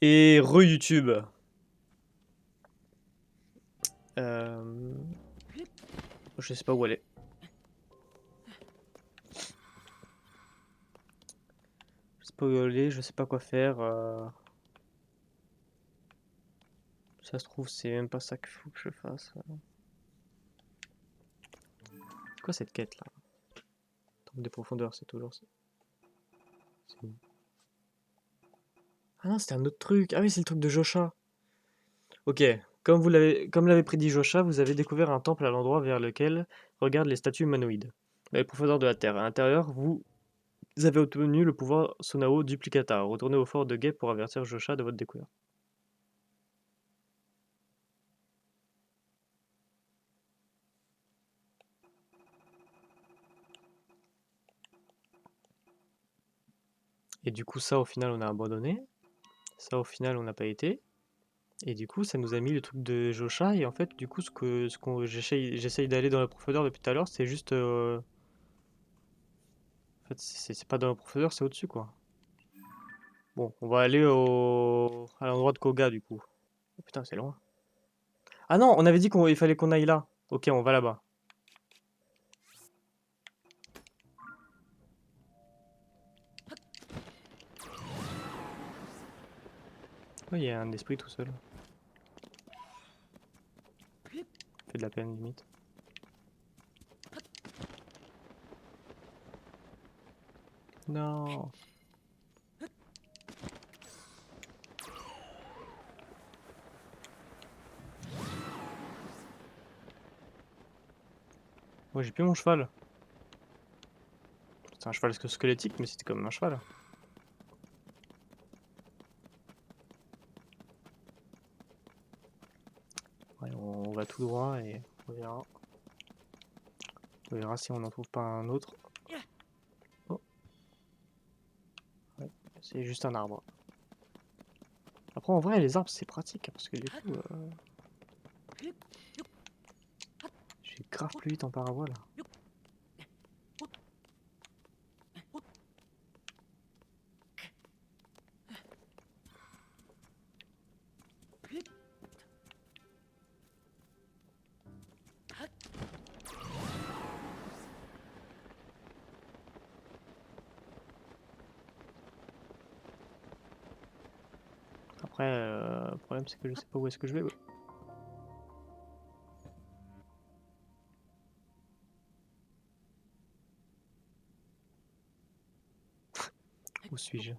Et re-YouTube. Euh... Je sais pas où aller. Je sais pas où aller, je sais pas quoi faire. Ça se trouve, c'est même pas ça qu'il faut que je fasse. C'est quoi cette quête là? Temple des profondeurs, c'est toujours ça. C'est où? Ah non, c'était un autre truc. Ah oui, c'est le truc de Josha. Ok, comme l'avait prédit Josha, vous avez découvert un temple à l'endroit vers lequel regardent les statues humanoïdes. Les profondeurs de la Terre. À l'intérieur, vous avez obtenu le pouvoir Sonao Duplicata. Retournez au fort de Guet pour avertir Josha de votre découverte. Et du coup, ça, au final, on a abandonné. Ça, au final, on n'a pas été. Et du coup, ça nous a mis le truc de Josha. Et en fait, du coup, j'essaye d'aller dans la profondeur depuis tout à l'heure, c'est juste. En fait, c'est pas dans la profondeur, c'est au-dessus, quoi. Bon, on va aller à l'endroit de Koga, du coup. Oh, putain, c'est loin. Ah non, on avait dit qu'il fallait qu'on aille là. Ok, on va là-bas. Oh, il y a un esprit tout seul. Fait de la peine, limite. Non. Moi, j'ai plus mon cheval. C'est un cheval squelettique, mais c'était comme un cheval. Ouais, on va tout droit et on verra. On verra si on n'en trouve pas un autre. Oh, ouais, c'est juste un arbre. Après, en vrai, les arbres, c'est pratique, parce que du coup, je vais grave plus vite en parabole. Après, le problème, c'est que je sais pas où est-ce que je vais. Ouais. Où suis-je?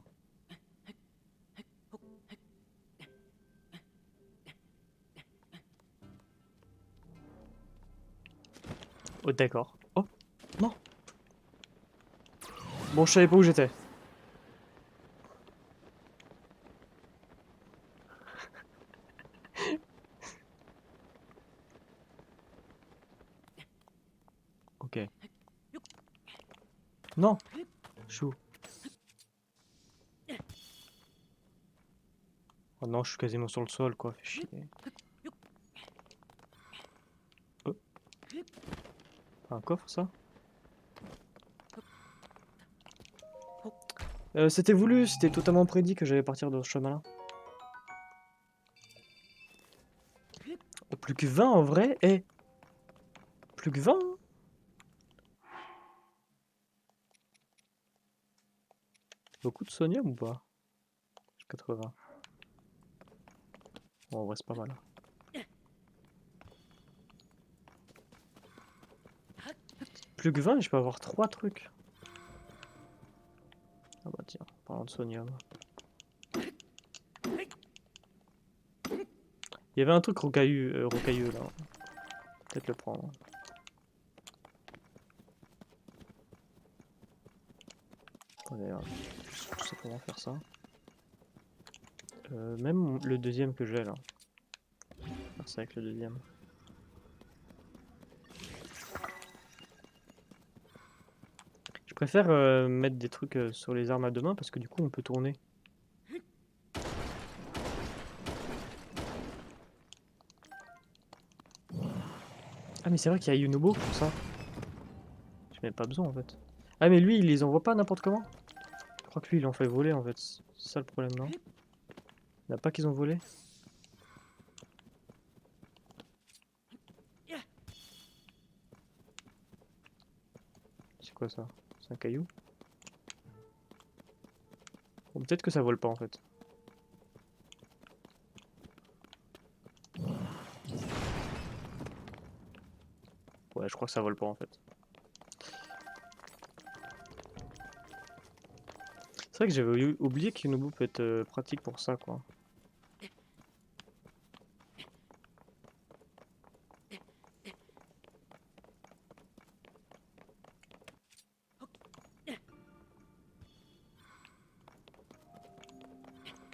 Oh, d'accord. Oh, non. Bon, je savais pas où j'étais. Ok. Non, chou. Oh non, je suis quasiment sur le sol, quoi. Fais chier. Oh, un coffre, ça? C'était voulu, c'était totalement prédit que j'allais partir dans ce chemin-là. Oh, plus que 20 en vrai? Eh, plus que 20 hein. Beaucoup de sonium ou pas? 80. Bon, en vrai, c'est pas mal. Plus que 20 je peux avoir 3 trucs. Ah bah tiens, parlant de sonium. Il y avait un truc rocailleux là. Peut-être le prendre. Attendez, je sais comment faire ça. Même le deuxième que j'ai là. Faire ça avec le deuxième. Je préfère mettre des trucs sur les armes à deux mains parce que du coup on peut tourner. Ah mais c'est vrai qu'il y a Yunobo pour ça. J'ai même pas besoin en fait. Ah mais lui il les envoie pas n'importe comment. Je crois que lui il en fait voler en fait. C'est ça le problème non? Il n'y en a pas qu'ils ont volé? C'est quoi ça? C'est un caillou? Bon, peut-être que ça vole pas en fait. Ouais, je crois que ça vole pas en fait. C'est vrai que j'avais oublié qu'Unobo peut être pratique pour ça quoi.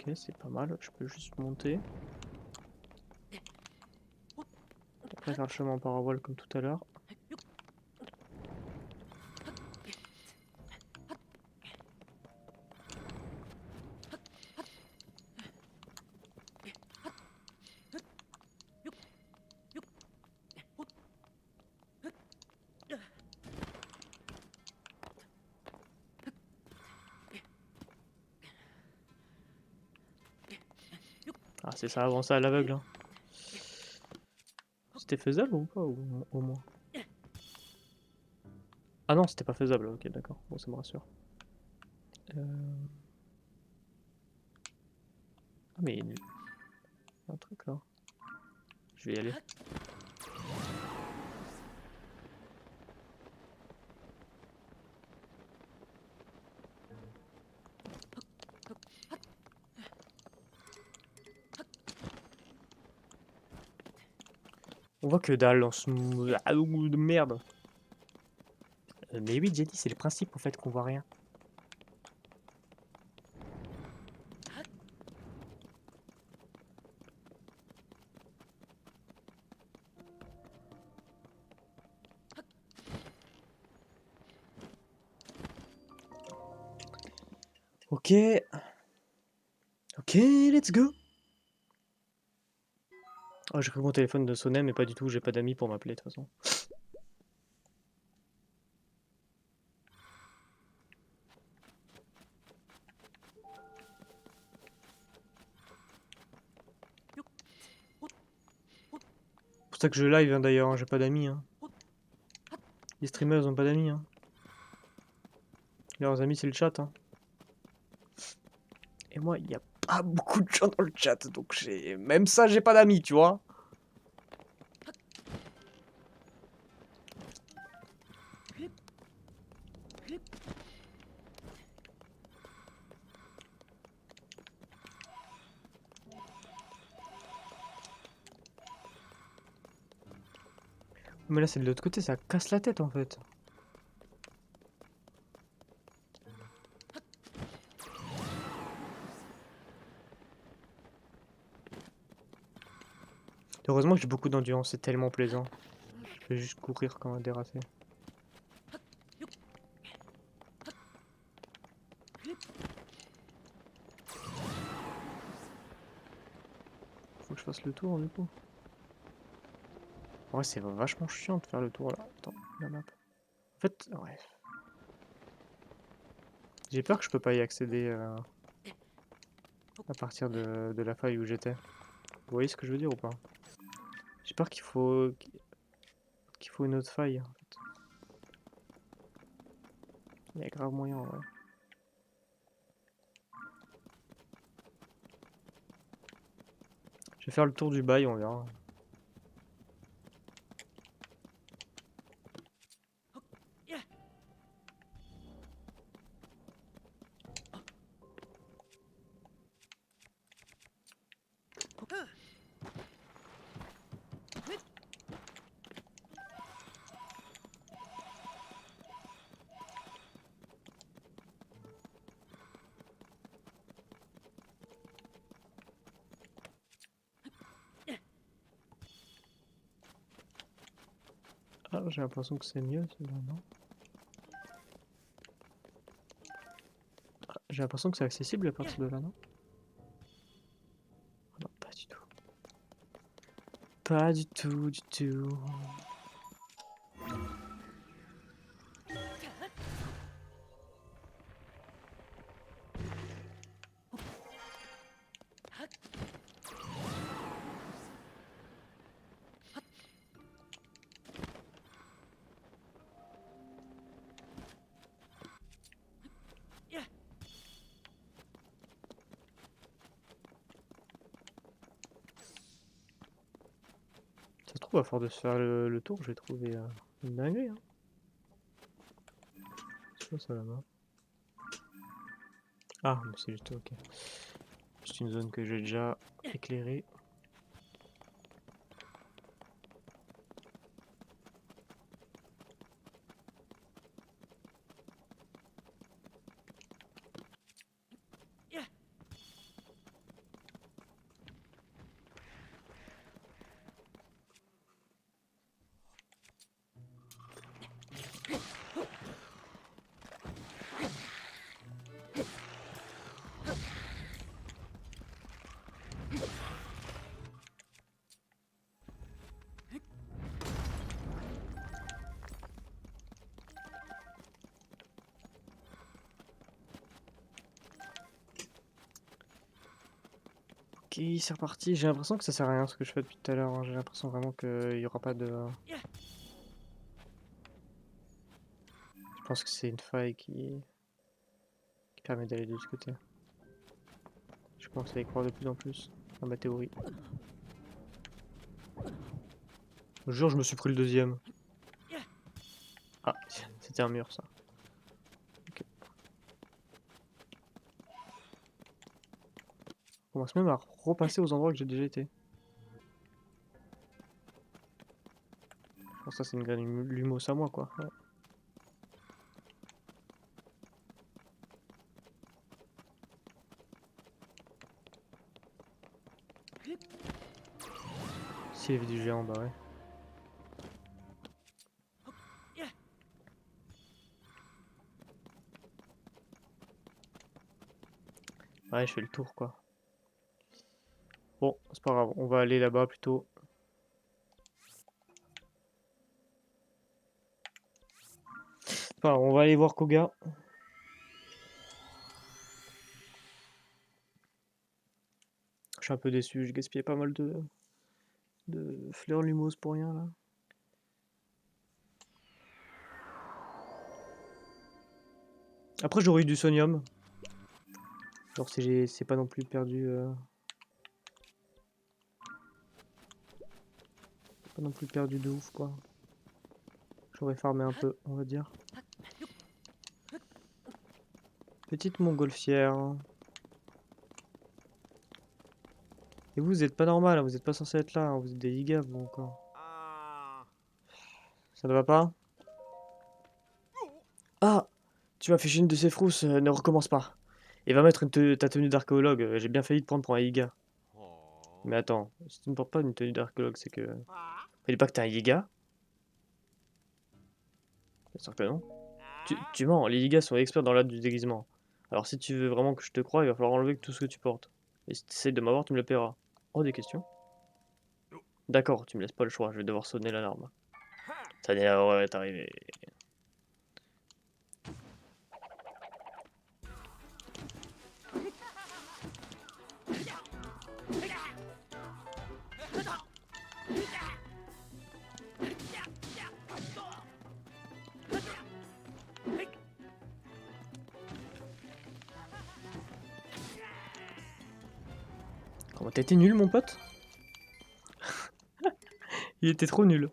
Ok, c'est pas mal, je peux juste monter. Après faire le chemin en parabole comme tout à l'heure. Ah c'est ça, avancer à l'aveugle. Hein. C'était faisable ou pas au moins? Ah non, c'était pas faisable, ok d'accord, bon ça me rassure. Ah mais il y a un truc là. Je vais y aller. On voit que dalle dans ce... Ah, de merde. Mais oui, Jenny, c'est le principe en fait qu'on voit rien. Ok. Ok, let's go. Oh, j'ai cru que mon téléphone de sonnait, mais pas du tout, j'ai pas d'amis pour m'appeler de toute façon. C'est pour ça que je live hein, d'ailleurs, hein, j'ai pas d'amis. Hein. Les streamers ont pas d'amis. Hein. Leurs amis c'est le chat. Hein. Et moi, il n'y a pas beaucoup de gens dans le chat, donc j'ai... Même ça, j'ai pas d'amis, tu vois. Mais là, c'est de l'autre côté, ça casse la tête en fait. Heureusement que j'ai beaucoup d'endurance, c'est tellement plaisant. Je vais juste courir comme un dératé. Faut que je fasse le tour du coup. Ouais, c'est vachement chiant de faire le tour là. Attends, la map. En fait, ouais. J'ai peur que je peux pas y accéder à partir de la faille où j'étais. Vous voyez ce que je veux dire ou pas? J'ai peur qu'il faut une autre faille. En fait. Il y a grave moyen, ouais. Je vais faire le tour du bail, on verra. Ah, j'ai l'impression que c'est mieux, celui-là, non? Ah, j'ai l'impression que c'est accessible à partir de là, non? Ah non, pas du tout. Pas du tout, du tout. se trouve, à force de se faire le tour, j'ai trouvé une dinguerie. Hein. C'est quoi ça là-bas? Ah, mais c'est juste ok. C'est une zone que j'ai déjà éclairée. Ok, c'est reparti. J'ai l'impression que ça sert à rien ce que je fais depuis tout à l'heure. Hein. J'ai l'impression vraiment qu'il n'y aura pas de... Je pense que c'est une faille qui permet d'aller de l'autre côté. Je commence à y croire de plus en plus à ma théorie. Je jure, je me suis pris le deuxième. Ah, c'était un mur ça. Ok. On commence même à repasser aux endroits que j'ai déjà été. Je pense que ça c'est une graine lumos à moi quoi. Ouais. Sylve du géant, bah ouais. Ouais, je fais le tour quoi. Bon, c'est pas grave, on va aller là-bas plutôt. C'est pas grave, on va aller voir Koga. Je suis un peu déçu, j'ai gaspillé pas mal de fleurs lumos pour rien là. Après j'aurais eu du sonium. Genre si c'est pas non plus perdu. Pas non plus perdu de ouf quoi. J'aurais farmé un peu, on va dire. Petite montgolfière. Et vous êtes pas normal, hein, vous êtes pas censé être là, hein, vous êtes des gigas vous encore. Ça ne va pas? Ah! Tu m'as fiché une de ces frousses, ne recommence pas. Et va mettre ta tenue d'archéologue, j'ai bien failli te prendre pour un giga. Mais attends, si tu ne portes pas une tenue d'archéologue, c'est que... Fallait pas que t'es un giga? Bien sûr que non. Tu mens, les gigas sont experts dans l'art du déguisement. Alors si tu veux vraiment que je te croie, il va falloir enlever tout ce que tu portes. Et si tu essaies de m'avoir, tu me le paieras. Oh, des questions? D'accord, tu me laisses pas le choix, je vais devoir sonner l'alarme. Ça est arrivé. Comment t'as été nul, mon pote? Il était trop nul.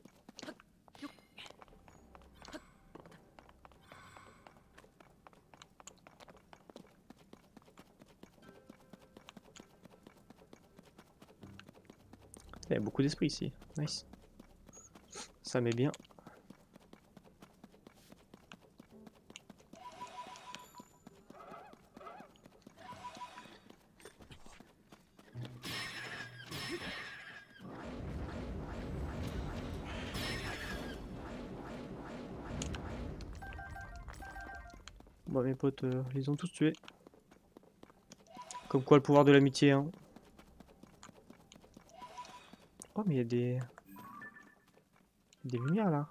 Il y a beaucoup d'esprit ici. Nice. Ça met bien. Bon, mes potes, les ont tous tués. Comme quoi, le pouvoir de l'amitié, hein. Oh, mais il y a des lumières, là.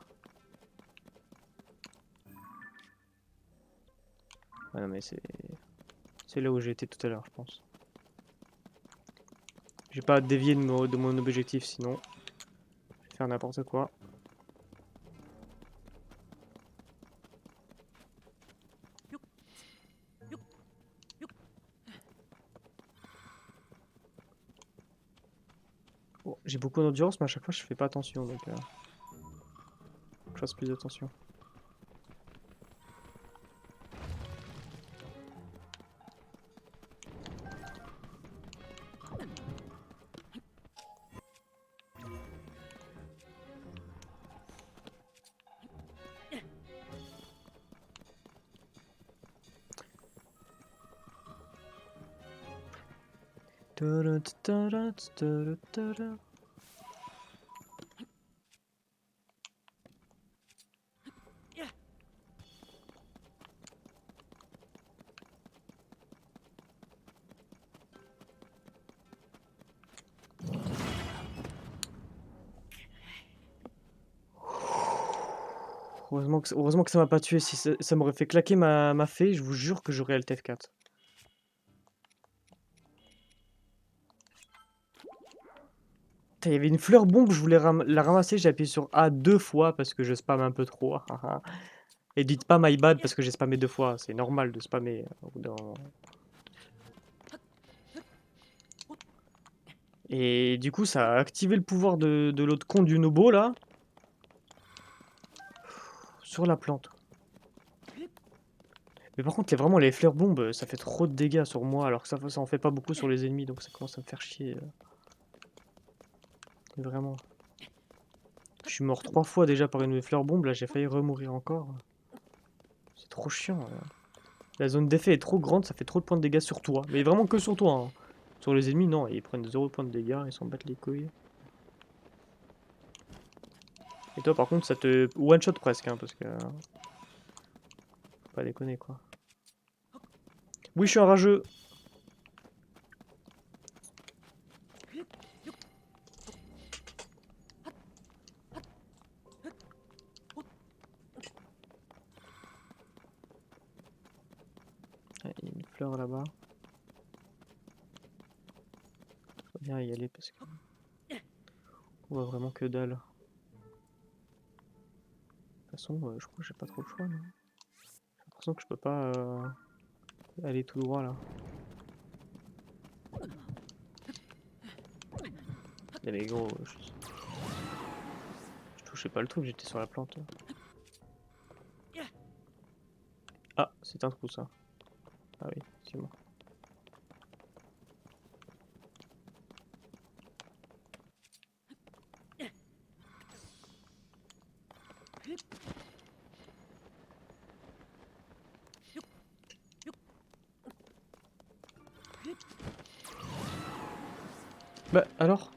Ah non, mais c'est là où j'ai été tout à l'heure, je pense. J'ai pas dévié de mon objectif, sinon... Je vais faire n'importe quoi. Bon, j'ai beaucoup d'endurance, mais à chaque fois je fais pas attention, donc faut que je fasse plus attention. Heureusement que ça m'a pas tué. Si ça m'aurait fait claquer ma fée, je vous jure que j'aurais Alt F4. Il y avait une fleur bombe, je voulais la ramasser, j'ai appuyé sur A 2 fois parce que je spam un peu trop. Et dites pas my bad parce que j'ai spammé 2 fois, c'est normal de spammer au bout d'un moment. Et du coup, ça a activé le pouvoir de l'autre con du Nobo là. Sur la plante. Mais par contre, vraiment les fleurs bombes, ça fait trop de dégâts sur moi alors que ça en fait pas beaucoup sur les ennemis donc ça commence à me faire chier. Vraiment. Je suis mort 3 fois déjà par une fleur bombe, là j'ai failli remourir encore. C'est trop chiant. La zone d'effet est trop grande, ça fait trop de points de dégâts sur toi. Mais vraiment que sur toi. Hein. Sur les ennemis, non, ils prennent 0 points de dégâts, ils s'en battent les couilles. Et toi par contre, ça te one-shot presque, hein, parce que... Faut pas déconner quoi. Oui, je suis un rageux. Ah, il y a une fleur là-bas. Faut bien y aller parce que... On voit vraiment que dalle. De toute façon, je crois que j'ai pas trop le choix. J'ai l'impression que je peux pas aller tout droit là. Mais gros, je touchais pas le truc, j'étais sur la plante. Ah, c'est un trou ça. Ah oui, c'est bon. Bah alors?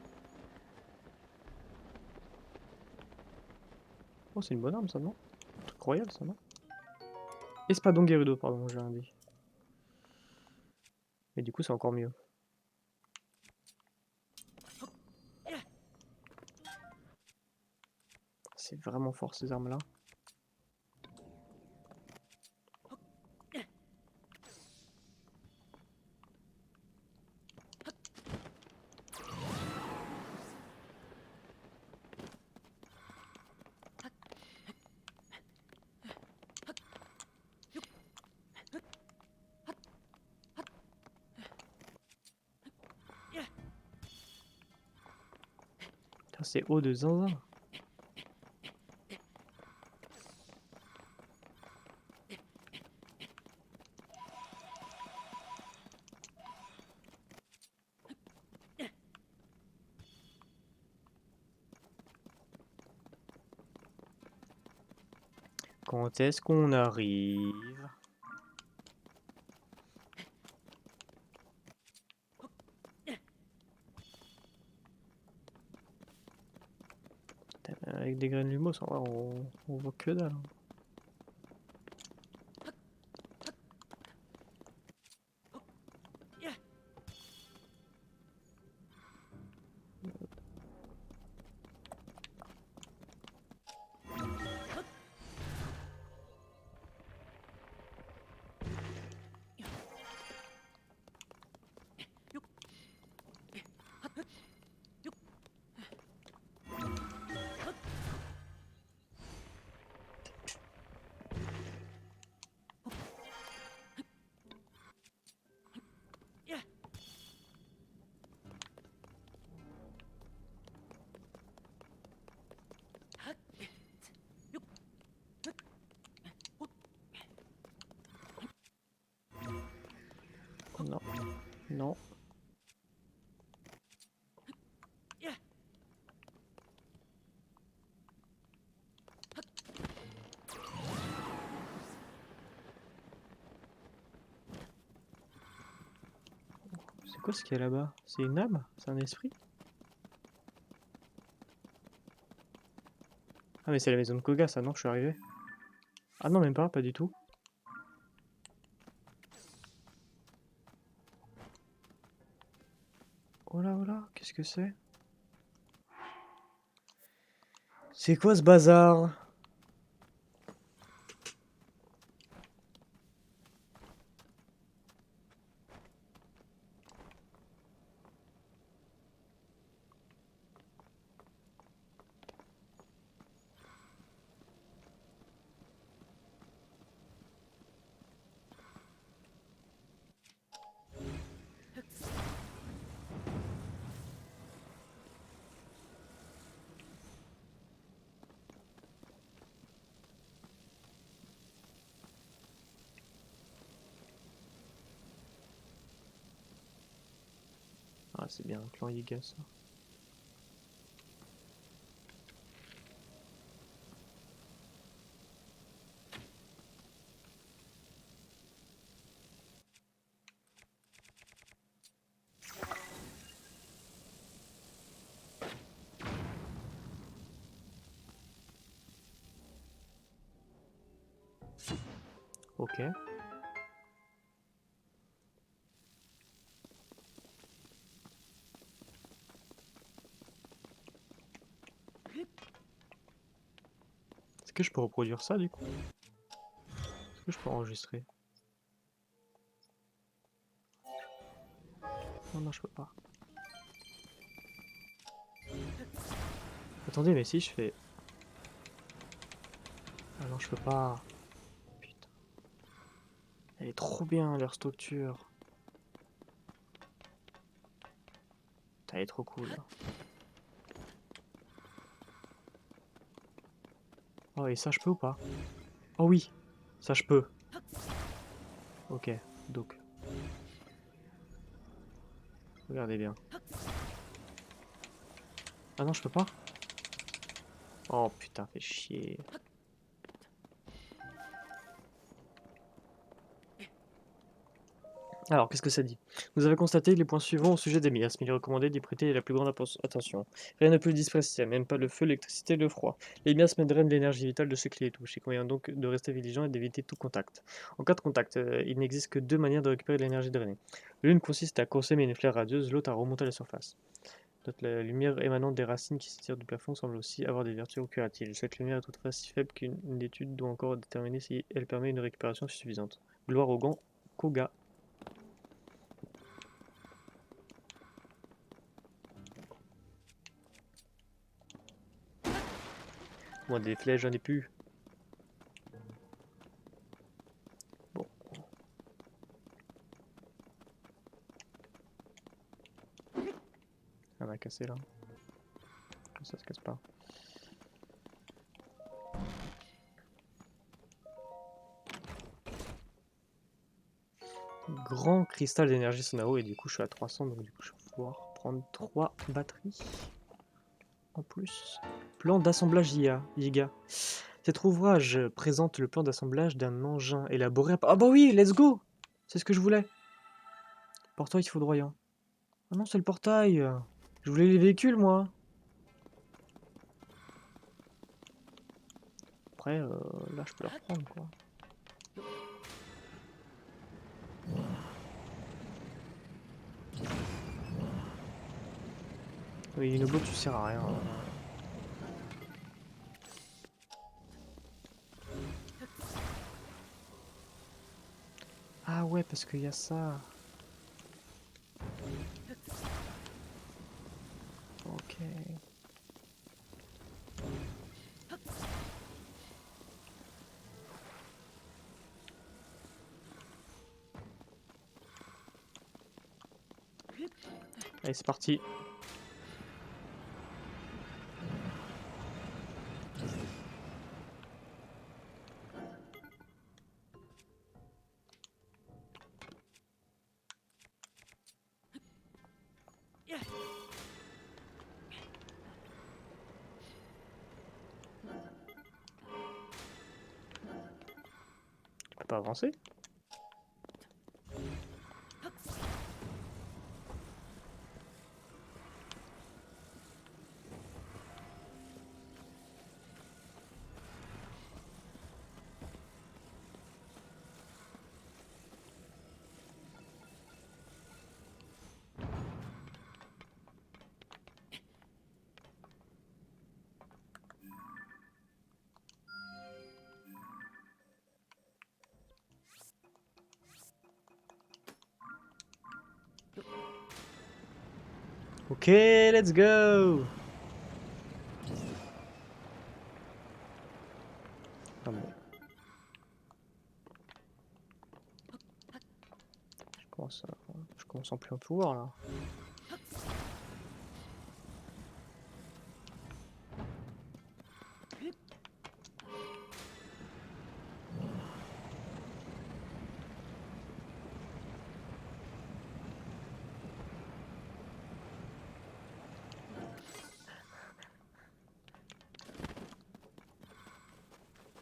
Oh, c'est une bonne arme ça, non? Un truc royal ça, non? Espadon Gerudo, pardon, j'ai un dit. Et du coup, c'est encore mieux. C'est vraiment fort ces armes-là. Putain, c'est haut de zinzin. Quand est-ce qu'on arrive? Avec des graines lumos, en vrai, on voit que dalle. Hein. Non. C'est quoi ce qu'il y a là-bas? C'est une âme? C'est un esprit? Ah mais c'est la maison de Koga ça, non? Je suis arrivé. Ah non, même pas du tout. Oh là, qu'est-ce que c'est? C'est quoi ce bazar? Ah c'est bien un clan Yiga ça. Ok. Est-ce que je peux reproduire ça du coup? Est-ce que je peux enregistrer? Non, non, je peux pas. Attendez, mais si je fais... Ah non, je peux pas. Putain. Elle est trop bien, leur structure. Putain, elle est trop cool. Oh, et ça, je peux ou pas? Oh oui, ça, je peux. Ok, donc. Regardez bien. Ah non, je peux pas? Oh putain, fait chier. Alors, qu'est-ce que ça dit? Vous avez constaté les points suivants au sujet des miasmes. Il est recommandé d'y prêter la plus grande attention. Rien ne peut le disperser, même pas le feu, l'électricité, le froid. Les miasmes drainent l'énergie vitale de ceux qui les touchent. Il convient donc de rester vigilant et d'éviter tout contact. En cas de contact, il n'existe que deux manières de récupérer l'énergie drainée. L'une consiste à consommer une flare radieuse, l'autre à remonter à la surface. La lumière émanant des racines qui s'étirent du plafond semble aussi avoir des vertus curatives. Cette lumière est toutefois si faible qu'une étude doit encore déterminer si elle permet une récupération suffisante. Gloire au gant Koga. Moi, des flèches, j'en ai plus. Bon, elle a cassé là. Comme ça se casse pas. Grand cristal d'énergie Sonao, et du coup je suis à 300, donc du coup je vais pouvoir prendre 3 batteries en plus. Plan d'assemblage Yiga. Cet ouvrage présente le plan d'assemblage d'un engin élaboré à... Ah bah oui, let's go! C'est ce que je voulais. Portail foudroyant. Ah non, c'est le portail. Je voulais les véhicules, moi. Après, là, je peux le reprendre, quoi. Oui, une botte, tu sers à rien. Ah ouais, parce qu'il y a ça. Ok. Allez, c'est parti. pas avancer. Ok, let's go. Ah bon. Je commence à plus en pouvoir là.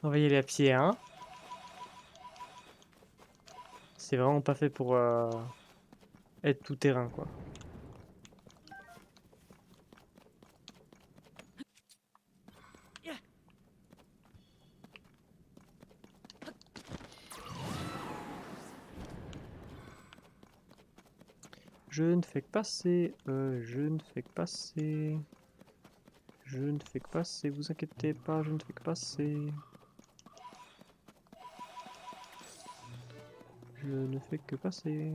On va y aller à pied, hein. C'est vraiment pas fait pour être tout terrain, quoi. Je ne fais que passer, je ne fais que passer. Je ne fais que passer, vous inquiétez pas, je ne fais que passer. Je ne fais que passer.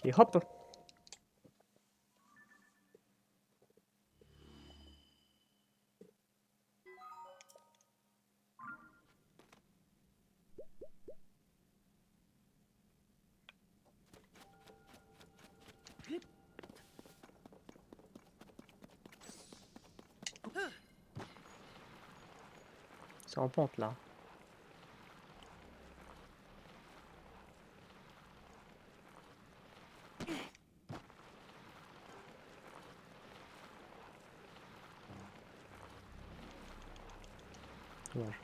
Et hop! C'est en pente là. Dommage.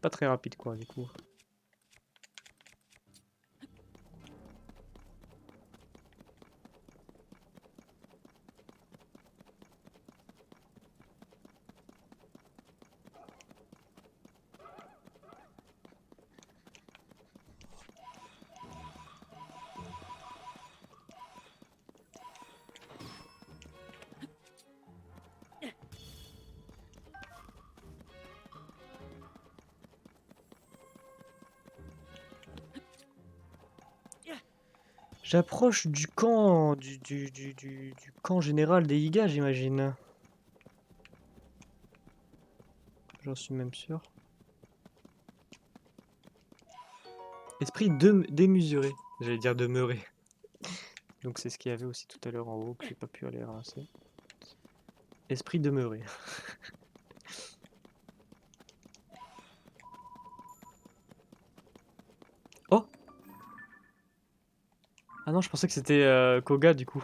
Pas très rapide quoi du coup. J'approche du camp du camp général des Iga, j'imagine. J'en suis même sûr. Esprit démesuré. J'allais dire demeuré. Donc c'est ce qu'il y avait aussi tout à l'heure en haut que j'ai pas pu aller ramasser. Esprit demeuré. Oh! Ah non, je pensais que c'était Koga du coup.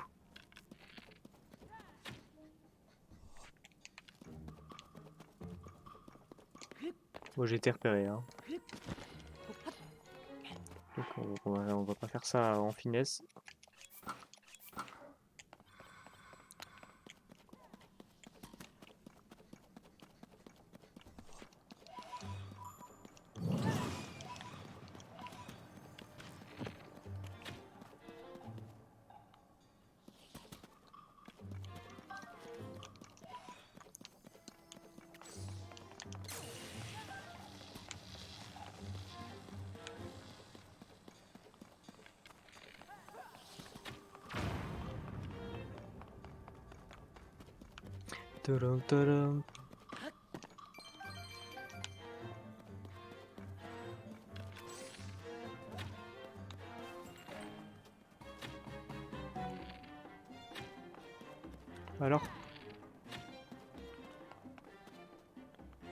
Bon, j'ai été repéré, hein. Donc on va pas faire ça en finesse. Tadam, tadam. Alors?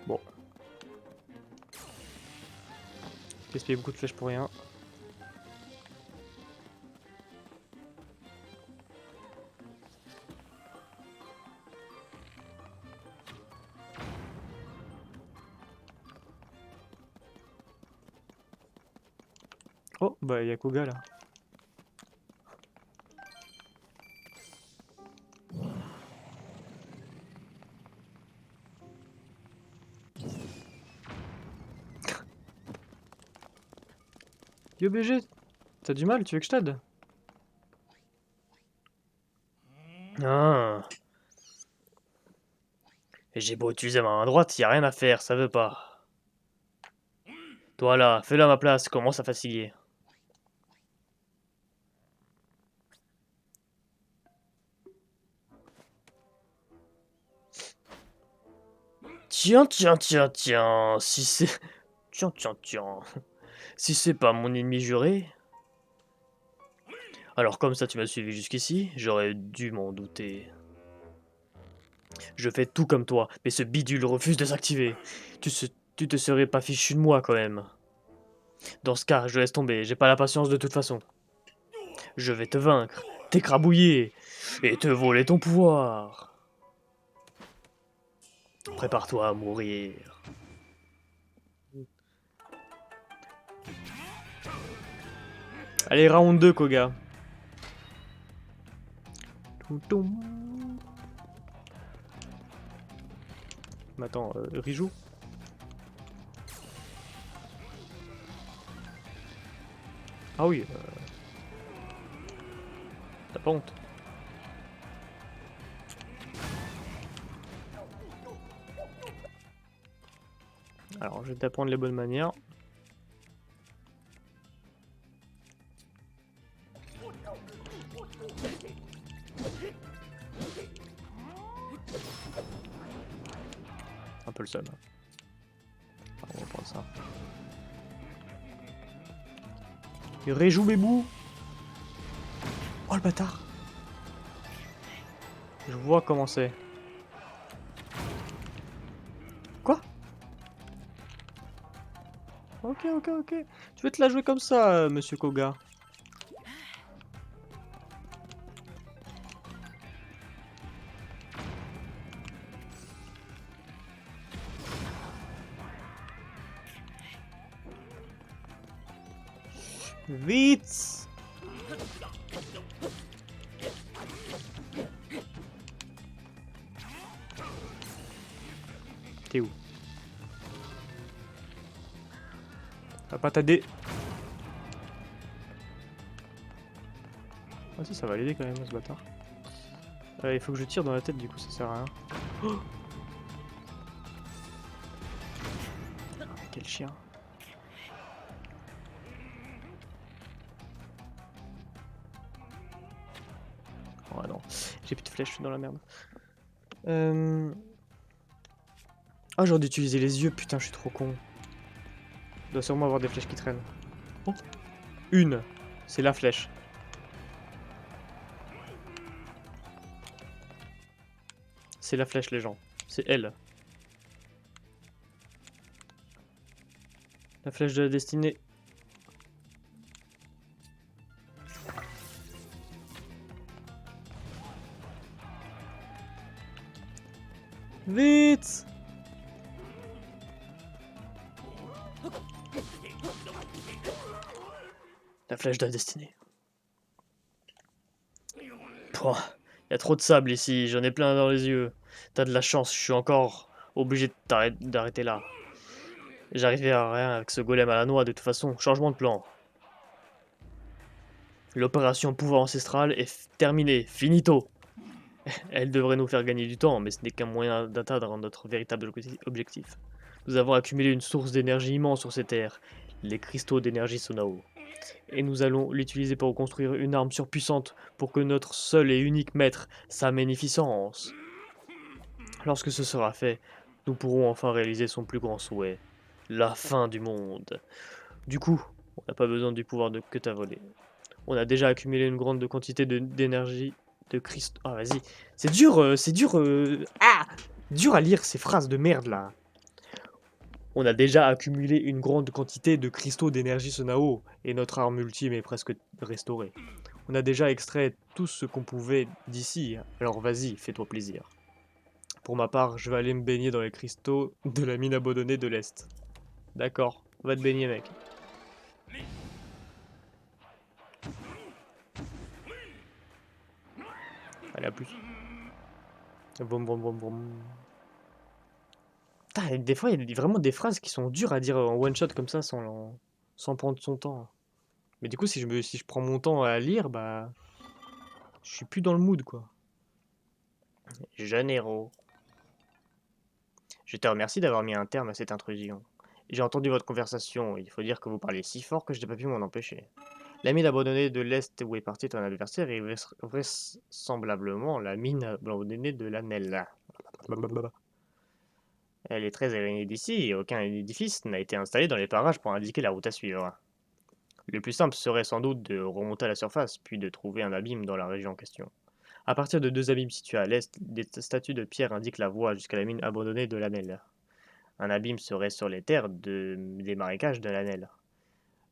Bon. Gaspiller beaucoup de flèches pour rien. Oh, bah y'a Koga là. Yo BG, t'as du mal, tu veux que je t'aide? Ah. Et j'ai beau utiliser ma main droite, y a rien à faire, ça veut pas. Toi là, fais-le à ma place, commence à fatiguer. Tiens, tiens, tiens, tiens, si c'est... Tiens, tiens, tiens. Si c'est pas mon ennemi juré... Alors comme ça tu m'as suivi jusqu'ici, j'aurais dû m'en douter. Je fais tout comme toi, mais ce bidule refuse de s'activer. Tu te serais pas fichu de moi quand même. Dans ce cas, je laisse tomber, j'ai pas la patience de toute façon. Je vais te vaincre, t'écrabouiller, et te voler ton pouvoir. Prépare-toi à mourir. Allez, round 2, Koga. Mais attends, Rijou? Ah oui, t'as pas honte. Alors, je vais t'apprendre les bonnes manières. Un peu le seum. Enfin, on va prendre ça. Et Réjou Bébou. Oh le bâtard. Je vois comment c'est. Quoi? Ok, ok, ok. Tu veux te la jouer comme ça, monsieur Koga. Vite! T'es où? Va pas t'aider. Ah si, ça va l'aider quand même, ce bâtard. Il faut que je tire dans la tête, du coup, ça sert à rien. Oh, quel chien. Oh non, j'ai plus de flèches, je suis dans la merde. Ah, j'aurais dû utiliser les yeux, putain, je suis trop con. Il doit sûrement avoir des flèches qui traînent. Oh, une, c'est la flèche. C'est la flèche, les gens. C'est elle. La flèche de la destinée. Vite! La flèche de la destinée. Pouah, y a trop de sable ici, j'en ai plein dans les yeux. T'as de la chance, je suis encore obligé d'arrêter là. J'arrivais à rien avec ce golem à la noix de toute façon. Changement de plan. L'opération pouvoir ancestral est terminée. Finito. Elle devrait nous faire gagner du temps, mais ce n'est qu'un moyen d'atteindre notre véritable objectif. Nous avons accumulé une source d'énergie immense sur ces terres, les cristaux d'énergie Sonao. Et nous allons l'utiliser pour construire une arme surpuissante pour que notre seul et unique maître, sa magnificence. Lorsque ce sera fait, nous pourrons enfin réaliser son plus grand souhait, la fin du monde. Du coup, on n'a pas besoin du pouvoir que t'as volé. On a déjà accumulé une grande quantité d'énergie de Christ. Ah, vas-y. C'est dur. Dur à lire ces phrases de merde là. On a déjà accumulé une grande quantité de cristaux d'énergie Sonao et notre arme ultime est presque restaurée. On a déjà extrait tout ce qu'on pouvait d'ici, alors vas-y, fais-toi plaisir. Pour ma part, je vais aller me baigner dans les cristaux de la mine abandonnée de l'Est. D'accord, va te baigner mec. Allez, à plus. Vroom, vroom, vroom, vroom. Putain, des fois, il y a vraiment des phrases qui sont dures à dire en one shot comme ça sans prendre son temps. Mais du coup, si je prends mon temps à lire, bah, je suis plus dans le mood quoi. Jeune héros. Je te remercie d'avoir mis un terme à cette intrusion. J'ai entendu votre conversation, il faut dire que vous parlez si fort que je n'ai pas pu m'en empêcher. La mine abandonnée de l'Est où est parti ton adversaire est vraisemblablement la mine abandonnée de l'Anel. Elle est très éloignée d'ici et aucun édifice n'a été installé dans les parages pour indiquer la route à suivre. Le plus simple serait sans doute de remonter à la surface, puis de trouver un abîme dans la région en question. À partir de deux abîmes situés à l'est, des statues de pierre indiquent la voie jusqu'à la mine abandonnée de l'Anel. Un abîme serait sur les terres des marécages de l'Anel.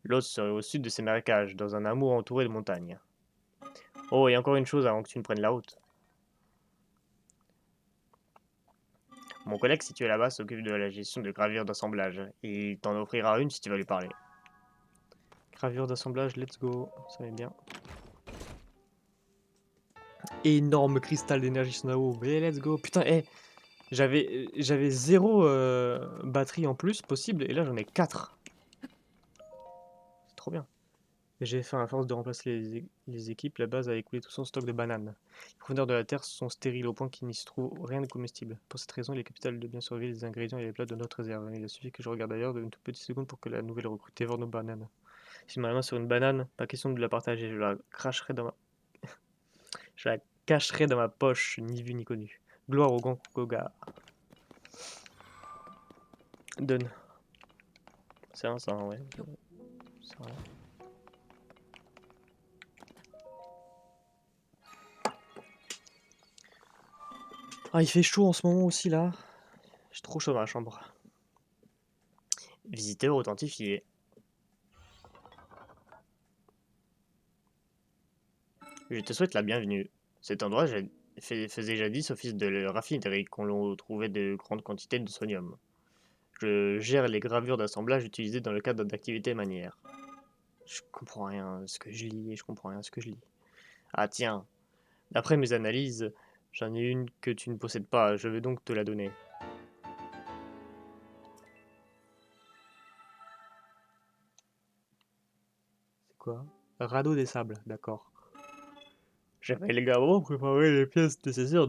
L'autre serait au sud de ces marécages, dans un hameau entouré de montagnes. Oh, et encore une chose avant que tu ne prennes la route. Mon collègue situé là-bas s'occupe de la gestion de gravures d'assemblage, et il t'en offrira une si tu vas lui parler. Gravure d'assemblage, let's go, ça va bien. Énorme cristal d'énergie Snao, mais let's go. Putain, j'avais 0 batterie en plus possible, et là j'en ai 4. C'est trop bien. J'ai fait à force de remplacer les équipes, la base a écoulé tout son stock de bananes. Les profondeurs de la terre sont stériles au point qu'il n'y se trouve rien de comestible. Pour cette raison, il est capital de bien surveiller les ingrédients et les plats de notre réserve. Il a suffi que je regarde ailleurs de une toute petite seconde pour que la nouvelle recrue dévore nos bananes. Si je mets la main sur une banane, pas question de la partager, je la cacherai dans ma poche, ni vu ni connu. Gloire au grand Koga. Donne. C'est un ça, ouais. C'est vrai. Ah, il fait chaud en ce moment aussi là. J'ai trop chaud dans la chambre. Visiteur authentifié. Je te souhaite la bienvenue. Cet endroit faisait jadis office de raffinerie qu'on trouvait de grandes quantités de sonium. Je gère les gravures d'assemblage utilisées dans le cadre d'activités manières. Je comprends rien à ce que je lis et je comprends rien à ce que je lis. Ah tiens, d'après mes analyses, j'en ai une que tu ne possèdes pas, je vais donc te la donner. C'est quoi? Radeau des sables, d'accord. J'avais également préparé les pièces nécessaires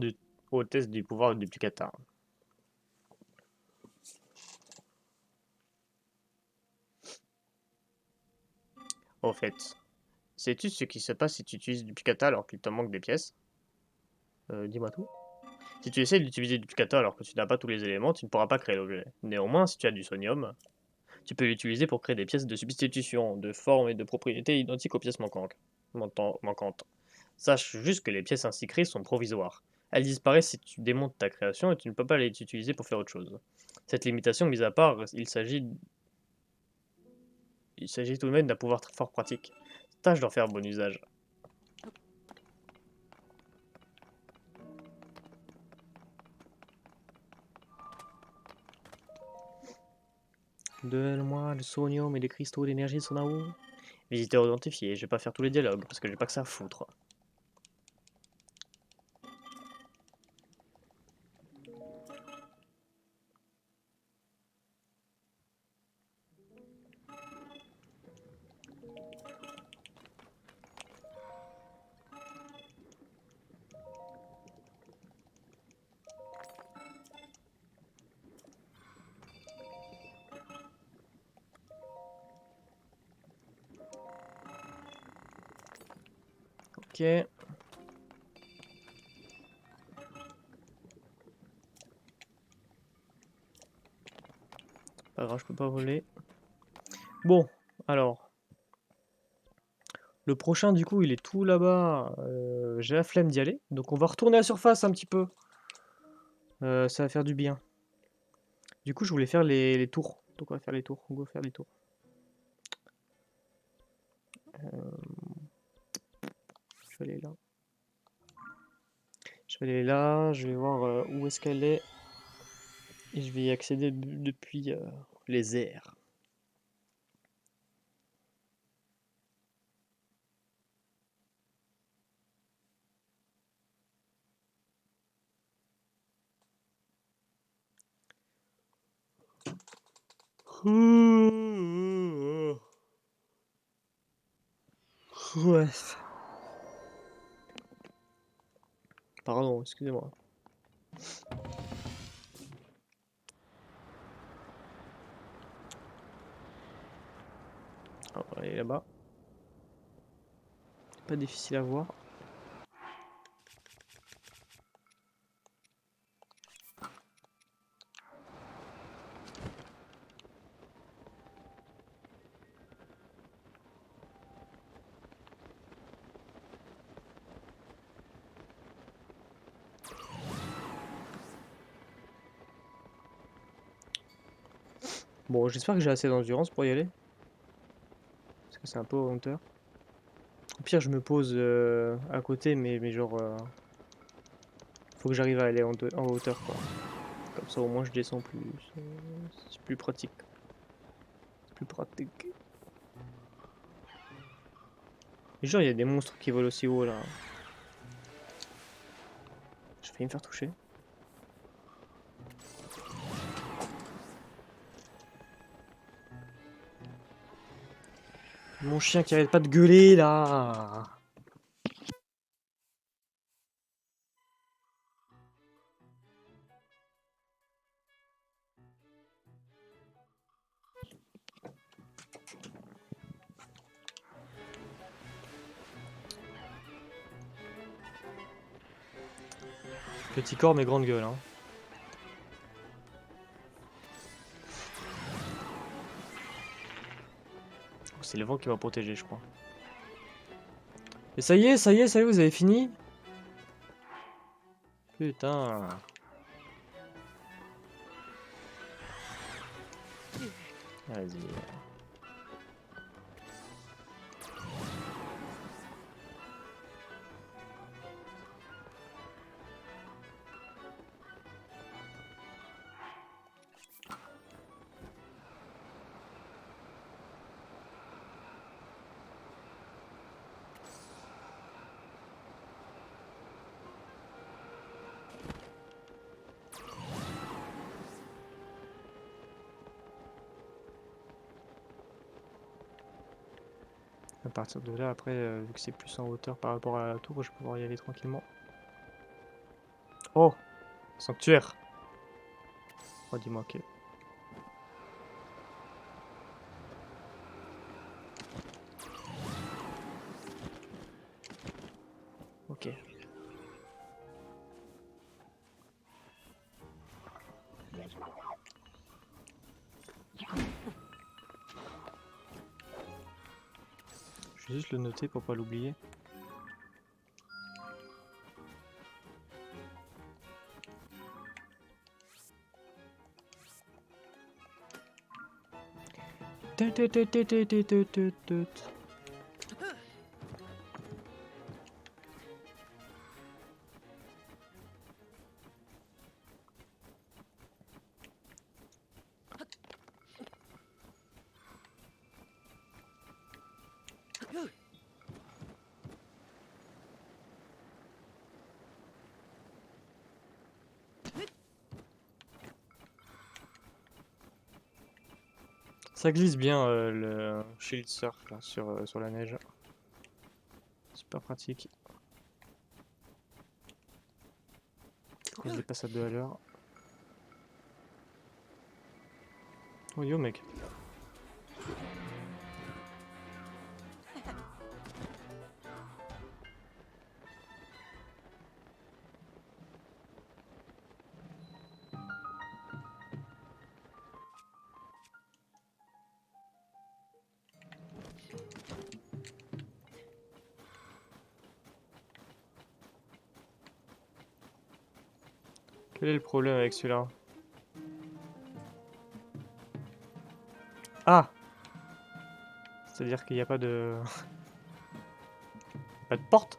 au test du pouvoir du Picata. Au fait, sais-tu ce qui se passe si tu utilises du Picata alors qu'il te manque des pièces? Dis-moi tout. Si tu essaies d'utiliser du Picata alors que tu n'as pas tous les éléments, tu ne pourras pas créer l'objet. Néanmoins, si tu as du sonium, tu peux l'utiliser pour créer des pièces de substitution, de forme et de propriétés identiques aux pièces manquantes. Sache juste que les pièces ainsi créées sont provisoires. Elles disparaissent si tu démontes ta création et tu ne peux pas les utiliser pour faire autre chose. Cette limitation mise à part, il s'agit tout de même d'un pouvoir très fort pratique. Tâche d'en faire bon usage. Donne-moi le sonium et les cristaux d'énergie Sonao. Visiteur identifié, je vais pas faire tous les dialogues parce que j'ai pas que ça à foutre. Ok. Pas grave, je peux pas voler. Bon, alors. Le prochain, du coup, il est tout là-bas. J'ai la flemme d'y aller. Donc on va retourner à la surface un petit peu. Ça va faire du bien. Du coup, je voulais faire les tours. Donc on va faire les tours. On va faire les tours. Je vais aller là. Je vais aller là. Je vais voir où est-ce qu'elle est. Et je vais y accéder depuis les airs. Ouais. Pardon, excusez-moi. On va aller là-bas. Pas difficile à voir. Bon, j'espère que j'ai assez d'endurance pour y aller. Parce que c'est un peu en hauteur. Au pire, je me pose à côté, mais genre... faut que j'arrive à aller en hauteur, quoi. Comme ça, au moins, je descends plus. C'est plus pratique. C'est plus pratique. Et genre, il y a des monstres qui volent aussi haut, là. J'ai failli me faire toucher. Mon chien qui arrête pas de gueuler, là. Petit corps, mais grande gueule, hein. Oh, c'est le vent qui va protéger, je crois. Et ça y est, ça y est, ça y est, vous avez fini? Putain. Vas-y. À partir de là, après, vu que c'est plus en hauteur par rapport à la tour, je vais pouvoir y aller tranquillement. Oh! Sanctuaire! Oh, dis-moi, ok. Ok. Je vais juste le noter pour pas l'oublier. Ça glisse bien le shield surf là, sur la neige. Super pratique. Du coup, je dépasse à 2 à l'heure. Oh yo mec. Quel est le problème avec celui-là? Ah! C'est-à-dire qu'il n'y a pas de... pas de porte?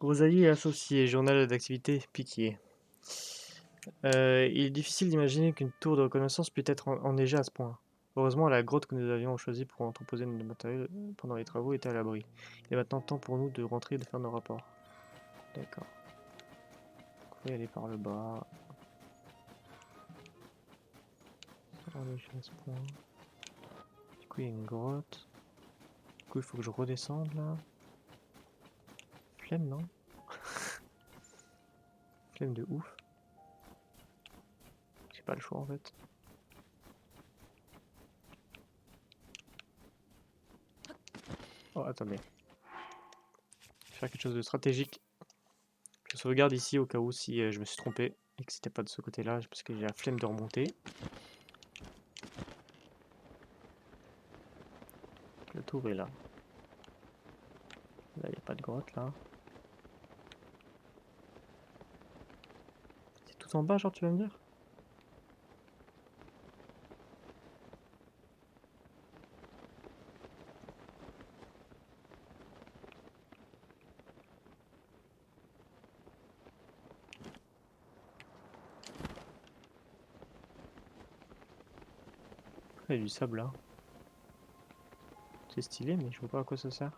Gros alliés associés, journal d'activité piqué. Il est difficile d'imaginer qu'une tour de reconnaissance puisse être enneigée à ce point. Heureusement, la grotte que nous avions choisie pour entreposer nos matériels pendant les travaux était à l'abri. Il est maintenant temps pour nous de rentrer et de faire nos rapports. D'accord. On va y aller par le bas. Enneigé à ce point. Du coup, il y a une grotte. Du coup, il faut que je redescende là. Flemme, non? Flemme de ouf. J'ai pas le choix en fait. Oh, attendez. Je vais faire quelque chose de stratégique. Je sauvegarde ici au cas où si je me suis trompé et que c'était pas de ce côté-là, parce que j'ai la flemme de remonter. La tour est là. Là, il n'y a pas de grotte là. C'est tout en bas, genre, tu vas me dire? Il y a du sable là. C'est stylé, mais je vois pas à quoi ça sert.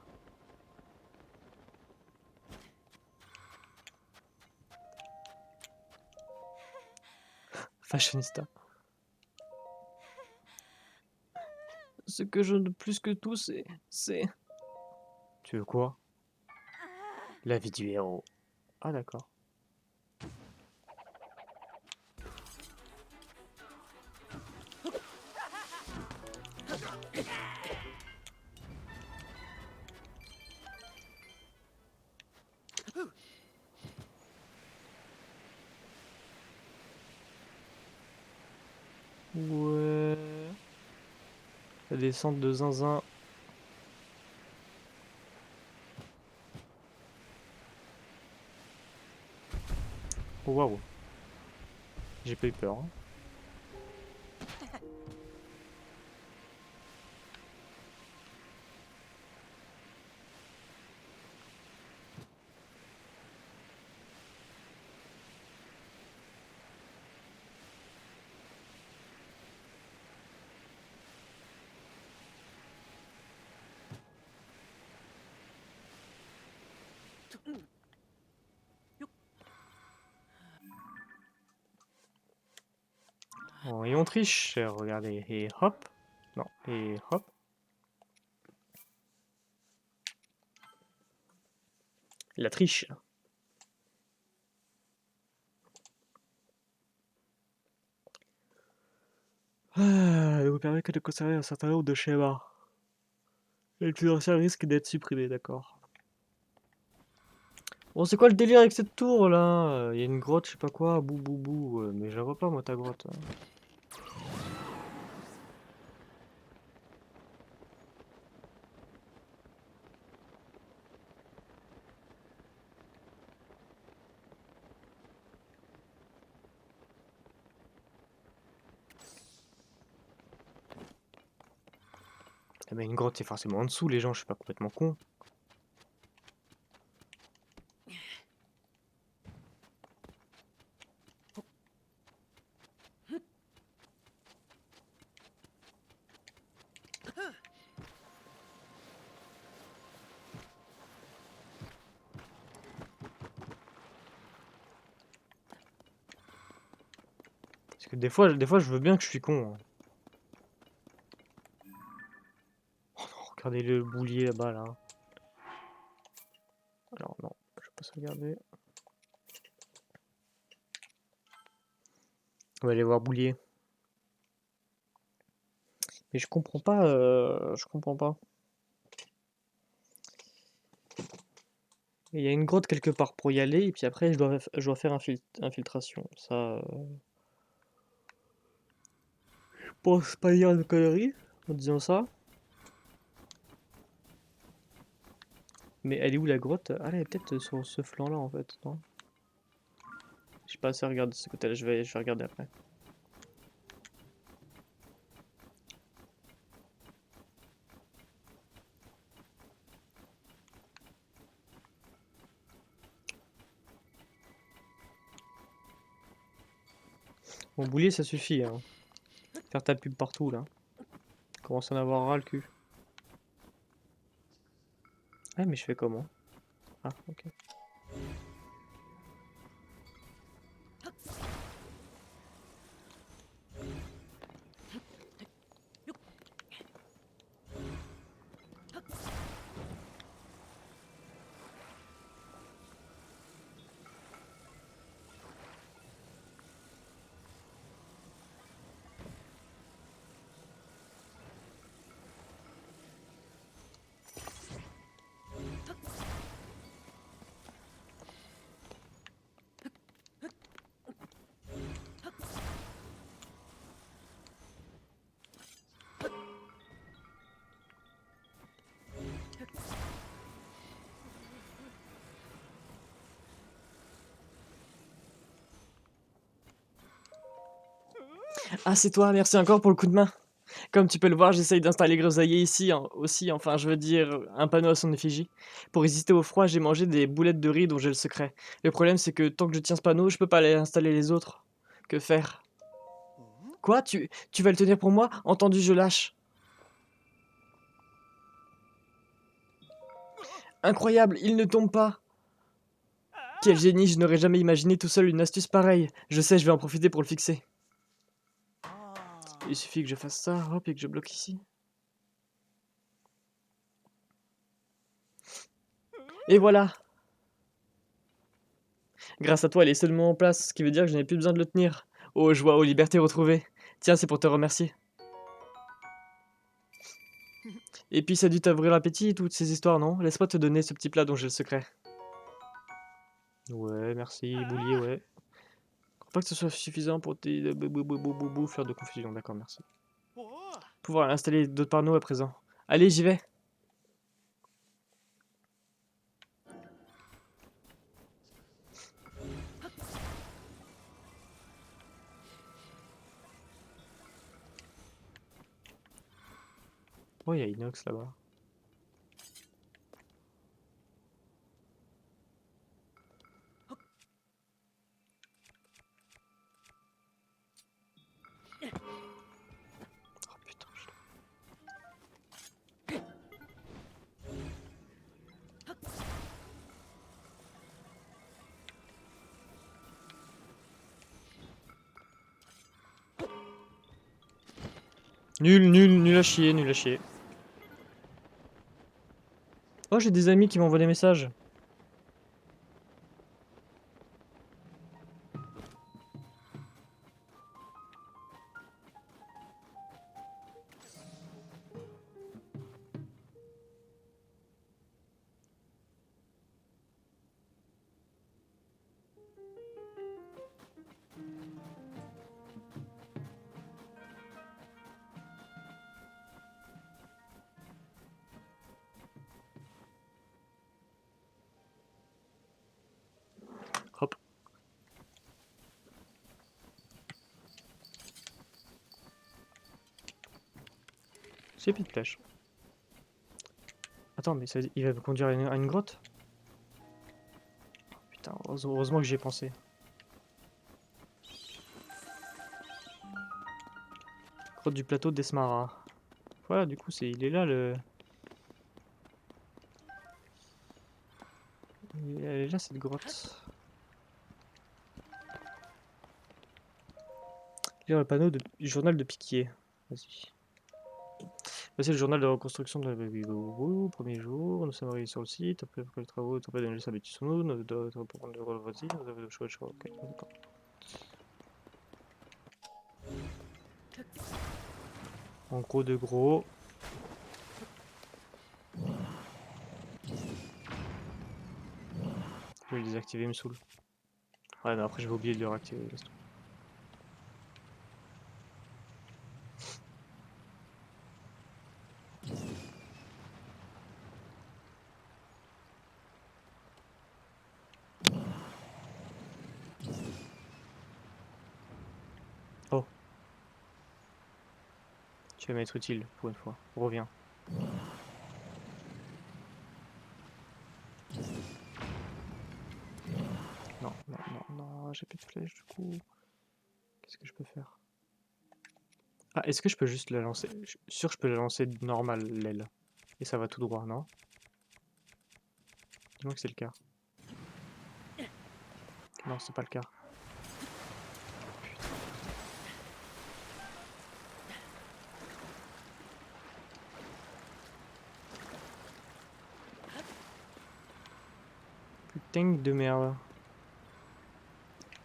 Fashionista. Ce que je ne plus que tout, c'est... Tu veux quoi? La vie du héros. Ah d'accord. Ouais. La descente de zinzin. Oh waouh. J'ai pas eu peur. Hein. Oh, et on triche, regardez. Et hop. Non, et hop. La triche. Ah, ne vous permet que de conserver un certain nombre de schémas. Et le plus ancien risque d'être supprimé, d'accord. Bon, c'est quoi le délire avec cette tour là? Il y a une grotte, je sais pas quoi, bou bou bou. Mais je la vois pas moi ta grotte. Eh ben, une grotte c'est forcément en dessous, les gens, je suis pas complètement con. Parce que des fois je veux bien que je suis con. Hein. Oh non, regardez le boulier là-bas là. Alors non, je vais pas sauvegarder. On va aller voir boulier. Mais je comprends pas, je comprends pas. Il y a une grotte quelque part pour y aller, et puis après je dois faire infiltration. Ça, je pense pas dire de conneries en disant ça. Mais elle est où la grotte? Ah, elle est peut-être sur ce flanc-là en fait, non? J'ai pas assez regardé de ce côté-là, je vais regarder après. Bon, boulier, ça suffit, hein. Faire ta pub partout, là. Commence à en avoir ras le cul. Ah, mais je fais comment? Ah, ok. Ah, c'est toi, merci encore pour le coup de main. Comme tu peux le voir, j'essaye d'installer groseillier ici aussi, enfin je veux dire un panneau à son effigie. Pour résister au froid, j'ai mangé des boulettes de riz dont j'ai le secret. Le problème c'est que tant que je tiens ce panneau, je peux pas aller installer les autres. Que faire? Quoi? Tu vas le tenir pour moi? Entendu, je lâche. Incroyable, il ne tombe pas. Quel génie, je n'aurais jamais imaginé tout seul une astuce pareille. Je sais, je vais en profiter pour le fixer. Il suffit que je fasse ça, hop, et que je bloque ici. Et voilà! Grâce à toi, il est seulement en place, ce qui veut dire que je n'ai plus besoin de le tenir. Oh joie, oh liberté retrouvée. Tiens, c'est pour te remercier. Et puis ça a dû t'ouvrir l'appétit, toutes ces histoires, non? Laisse-moi te donner ce petit plat dont j'ai le secret. Ouais, merci, boulier, ouais. Je crois pas que ce soit suffisant pour tes faire de confusion, d'accord, merci. Pouvoir installer d'autres panneaux à présent. Allez, j'y vais. Oh, il y a Inox là-bas. Oh putain, nul à chier, nul à chier. Oh, j'ai des amis qui m'envoient des messages. Hop. J'ai plus de pêche. Attends, mais il va me conduire à une grotte? Putain, heureusement que j'y ai pensé. Grotte du plateau d'Esmara. Voilà, du coup, il est là le. Elle est là cette grotte. Lire le panneau du journal de Piquier. Vas-y. Voici le journal de reconstruction de la Baby-Boubou. Premier jour, nous sommes arrivés sur le site. Après les travaux, t'as pas donné les habitudes sur nous. Nous devons prendre le rôle voisin. Nous avons le choix. Ok, d'accord. En gros de gros. Je vais le désactiver, il me saoule. Ouais, mais après, je vais oublier de le réactiver. Tu vas m'être utile pour une fois. Reviens. Non, non, non, non, j'ai plus de flèches du coup. Qu'est-ce que je peux faire? Ah, est-ce que je peux juste la lancer? Je suis sûr que je peux la lancer normal, l'aile. Et ça va tout droit, non? Dis-moi que c'est le cas. Non, c'est pas le cas. Putain de merde.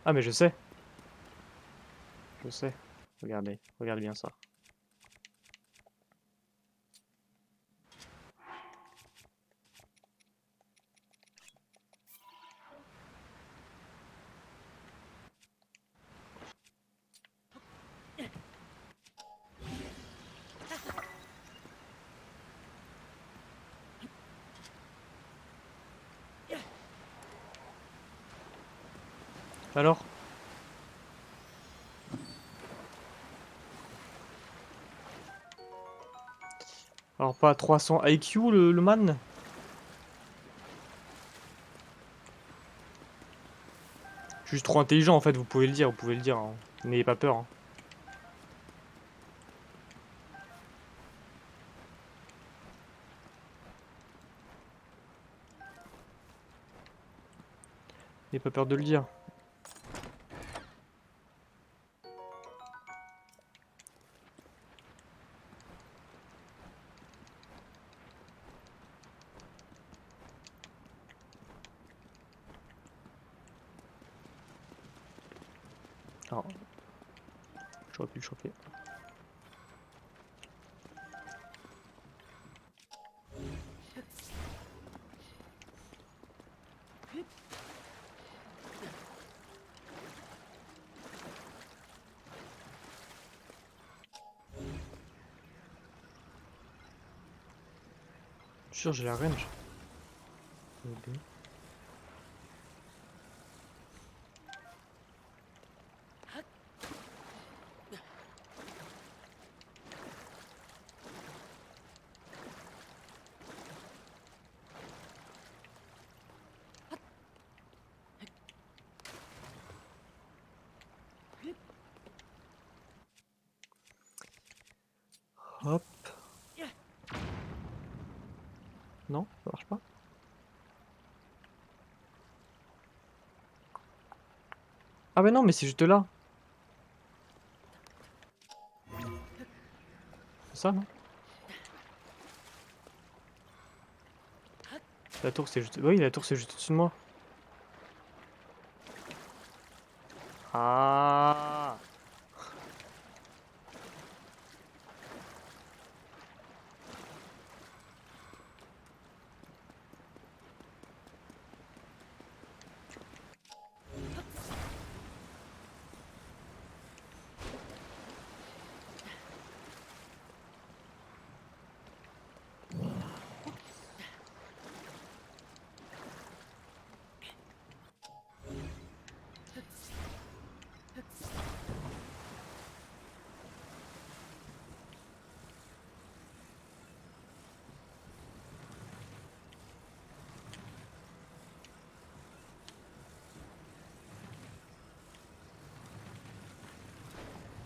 Ah, mais je sais. Je sais. Regardez. Regardez bien ça. Alors? Alors pas 300 IQ le man? Je suis juste trop intelligent en fait, vous pouvez le dire, vous pouvez le dire. Hein. N'ayez pas peur. Hein. N'ayez pas peur de le dire. Alors, j'aurais pu le choper. Je suis sûr, j'ai la range. Hop. Non, ça marche pas. Ah bah non, mais c'est juste là. C'est ça, non? La tour c'est juste... Oui, la tour c'est juste au-dessus de moi. Ah.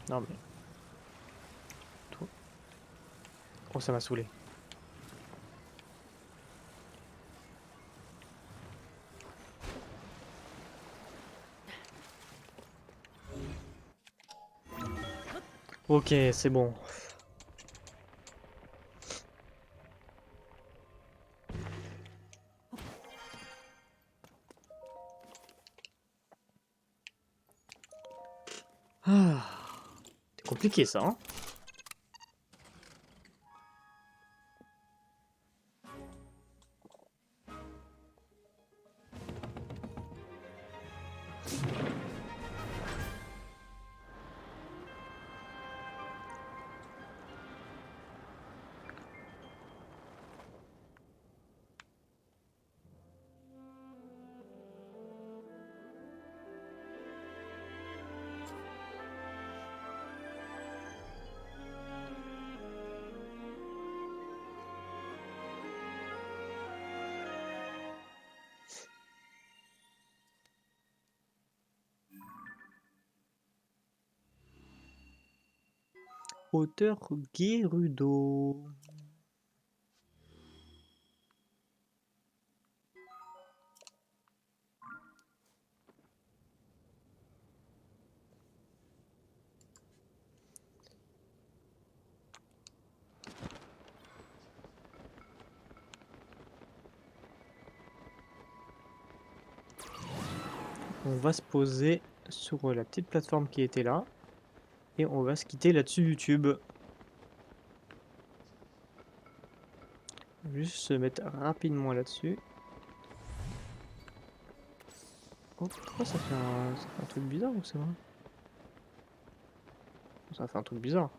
Non mais... Toi. Oh, ça m'a saoulé. Ok, c'est bon. Ah. C'est compliqué ça, hein? Auteur Gerudo. On va se poser sur la petite plateforme qui était là. Et on va se quitter là-dessus YouTube. Juste se mettre rapidement là-dessus. Oh, pourquoi ça fait un truc bizarre ou c'est vrai? Ça fait un truc bizarre.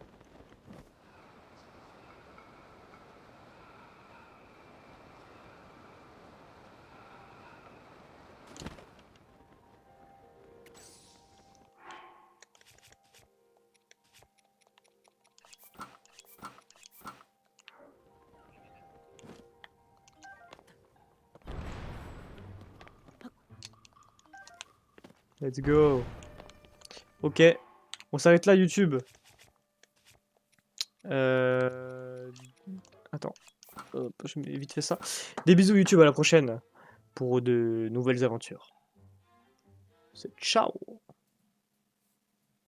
Let's go. Ok, on s'arrête là YouTube. Attends, hop, je mets vite fait ça. Des bisous YouTube, à la prochaine pour de nouvelles aventures. C'est ciao.